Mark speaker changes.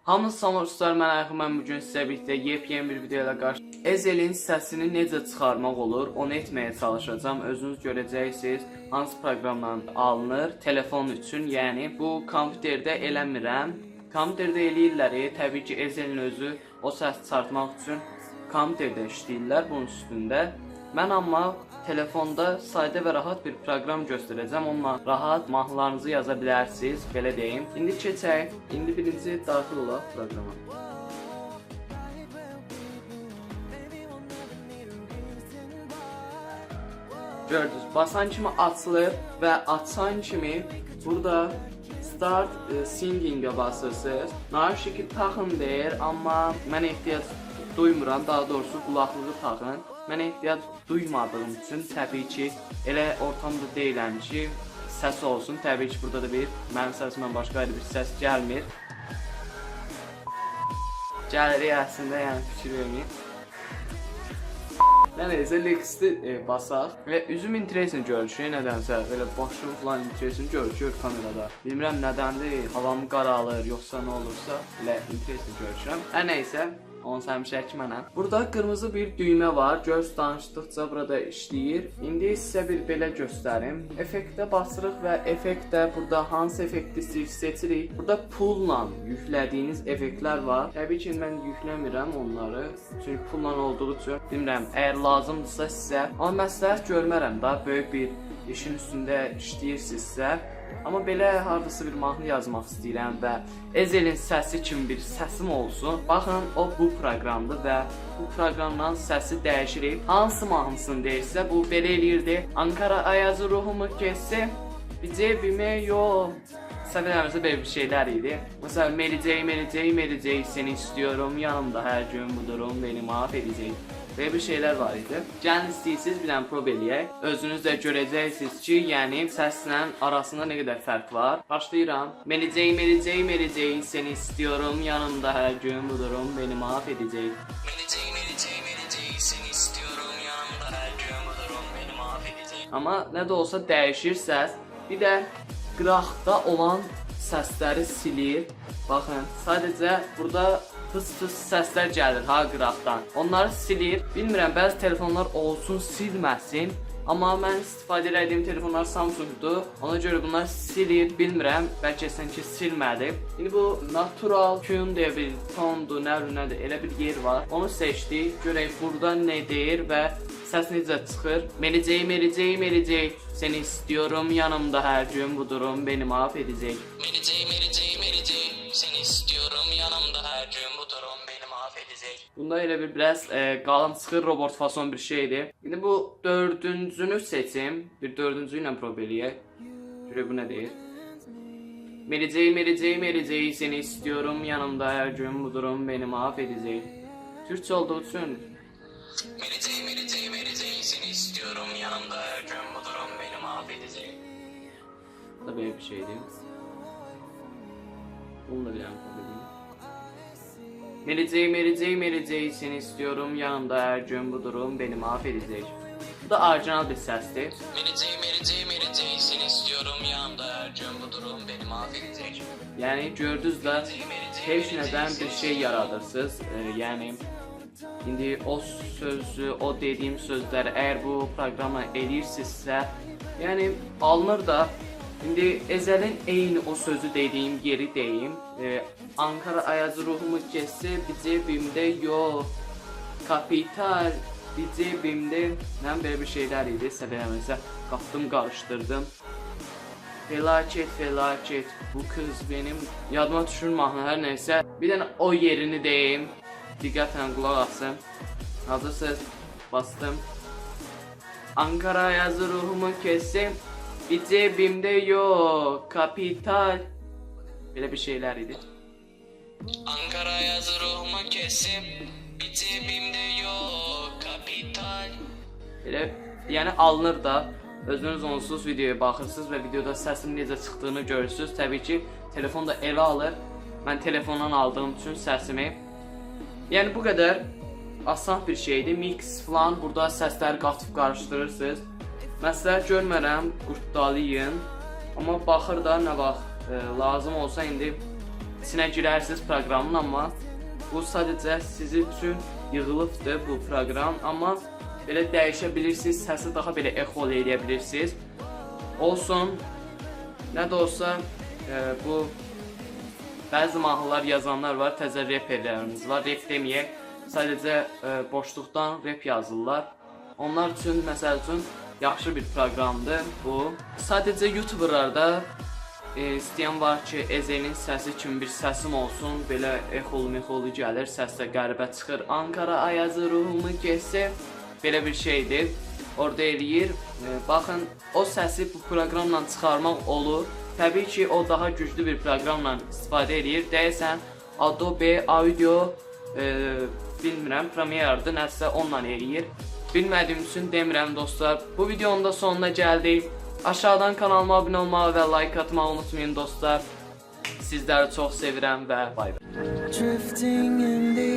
Speaker 1: Hamınız salamlar, mən Ayxın, mən bugün sizə birlikdə yepyeni bir video ilə qarşı. Ezelin səsini necə çıxarmaq olur, onu etməyə çalışacağım. Özünüz görəcəksiniz hansı proqramdan alınır. Telefon üçün, yəni bu kompüterdə eləmirəm. Kompüterdə eləyirlər, təbii ki Ezelin özü o səs çıxartmaq üçün kompüterdə işləyirlər bunun üstündə. Mən amma telefonda sadə və rahat bir proqram göstərəcəm. Onunla rahat mahnılarınızı yaza bilərsiniz, belə deyim. İndi keçək. İndi birinci daxil olaq proqrama. Gördünüz, basan kimi açılır və açan kimi burada Start Singing'ə basırsınız. Naşi ki taxın deyir, amma mən ehtiyac duymuram, daha doğrusu qulaqlığı taxın. Mən ehtiyac duymadığım üçün təbii ki elə ortamda deyiləm ki səs olsun. Təbii ki burada da bir mənim səsimdən başqa ayrı bir səs gəlmir. Gəlir əslində, yəni fikir verməyim. Nəysə Lex'i basaq və üzüm interesini görüşür, nədənsə belə başım falan interesini görüşür kamerada. Bilmirəm nədəndir, havam qaralır, yoxsa nə olursa elə interesini görüşürəm. Hər nəysə, onu həmişəki mənəm. Burada qırmızı bir düymə var. Göz danışdıqca burada işləyir. İndi sizə bir belə göstərim. Effektə basırıq və effektdə burada hansı effekti seçirik. Burada pulla yüklədiyiniz effektlər var. Təbii ki mən yükləmirəm onları. Çünki pulla olduğu üçün bilmirəm, əgər lazımdırsa sizə. Amma məsləhət görmərəm da, böyük bir işin üstündə işləyirsinizsə. Amma belə hardasa bir mahnı yazmaq istəyirəm və Ezelin səsi kimi bir səsim olsun. Baxın, o bu proqramdır və bu proqramdan səsi dəyişirik. Hansı mahnısını deyirsə, bu belə eləyirdi. Ankara ayazı ruhumu kessi, bir cebime yok. Səbəbimizdə belə bir şeylər idi. Məsələn, Mary J, seni istiyorum, yanımda hər gün bu durum beni mahv edəcək. Belə bir şeylər var idi. Gəlin istəyirsiniz, bir dənə prob eləyək. Özünüz də görəcəksiniz ki, yəni səslə arasında nə qədər fərq var. Başlayıram. Mary J, seni istiyorum, yanımda hər gün bu durum beni mahv edəcək. Mary J, seni istiyorum, yanımda hər gün bu durum beni mahv edəcək. Amma nə də olsa dəyişir səs. Bir də qıraqda olan səsləri silir. Baxın, sadəcə burada fıs-fıs səslər gəlir ha qıraqdan. Onları silir. Bilmirəm, bəzi telefonlar olsun, silməsin. Amma mən istifadə etdiyim telefonlar Samsung'dur. Ona görə bunlar silir. Bilmirəm, bəlkə ki silmədi. İndi bu natural tune deyə bir tondur, nədir, elə bir yer var. Onu seçdik. Görək burada nə deyir və səs necə çıxır. Mary J, seni istiyorum, yanımda hər gün bu durum beni mahv edəcək. Mary J, seni istiyorum, yanımda hər gün bu durum beni mahv edəcək. Bunda elə bir biraz qalın çıxır, robot fason bir şeydir. İndi bu dördüncünü seçim. Bir dördüncü ilə prob eləyək. Görək bu nə deyir. Mary J, seni istiyorum, yanımda hər gün bu durum beni mahv edəcək. Türkçe olduğu üçün Mary J, seni istiyorum, yanımda hər gün bu durum beni mahv edəcək. Bu da böyle bir şeydi. Bunu da bir an kabul edeyim. Mary J, seni istiyorum, yanımda hər gün bu durum beni mahv edəcək. Bu da orijinal bir səsdir. Mary J, seni istiyorum, yanımda hər gün bu durum beni mahv edəcək. Yəni gördünüz də heç nədən bir şey yaradırsınız. Yəni İndi o sözü, o dediyim sözləri əgər bu proqramla eləyirsinizsə, yəni alınır da. İndi Ezelin eyni o sözü dediyim yeri deyim. Ankara ayazı ruhumu kessi, bir cebimdə yox. Kapital, bir cebimdə. Nəm belə bir şeylər idi. Səbəbimizə qapdım, qarışdırdım. Felaket, bu kız benim. Yadıma düşür mahnı, hər nəysə. Bir dənə o yerini deyim. Diqqətlə qulaq asın. Hazırsınız? Bastım. Ankara yazı ruhumu kessin, bir cebimdə yok. Kapital. Belə bir şeylər idi. Ankara yazı ruhumu kessin, bir cebimdə yok. Kapital. Belə, yəni alınır da. Özünüz onsuz videoya baxırsınız və videoda səsin necə çıxdığını görürsünüz. Təbii ki, telefon da elə alır. Mən telefondan aldığım üçün səsimi. Yəni bu qədər asan bir şeydir. Mix falan, burada səsləri qatıb qarışdırırsınız. Məsləhət görmərəm, qurtdalayın. Amma baxır da nə vaxt lazım olsa indi içinə girərsiniz proqramın, amma bu sadəcə sizin üçün yığılıbdır bu proqram, amma belə dəyişə bilirsiniz, səsi daha belə echo eləyə bilirsiniz. Olsun, nə də olsa bu bəzi mahnılar yazanlar var, təzə reperlərimiz var, rep deməyək, sadəcə boşluqdan rep yazırlar. Onlar üçün, məsəl üçün, yaxşı bir proqramdır bu. Sadəcə YouTuberlarda istəyən var ki, Ezelin səsi kimi bir səsim olsun, belə exolu gəlir, səslə qəribə çıxır. Ankara ayazı ruhumu keçsə, belə bir şeydir. Orada eləyir. Baxın, o səsi bu proqramla çıxarmaq olur. Təbii ki, o daha güclü bir proqramla istifadə edir. Deyəsən, Adobe Audio, bilmirəm, Premiere'dir, nəsə onunla eləyir. Bilmədiyim üçün demirəm dostlar. Bu videonun da sonuna gəldik. Aşağıdan kanalıma abunə olmağı və like atmağı unutmayın dostlar. Sizləri çox sevirəm və bay bay.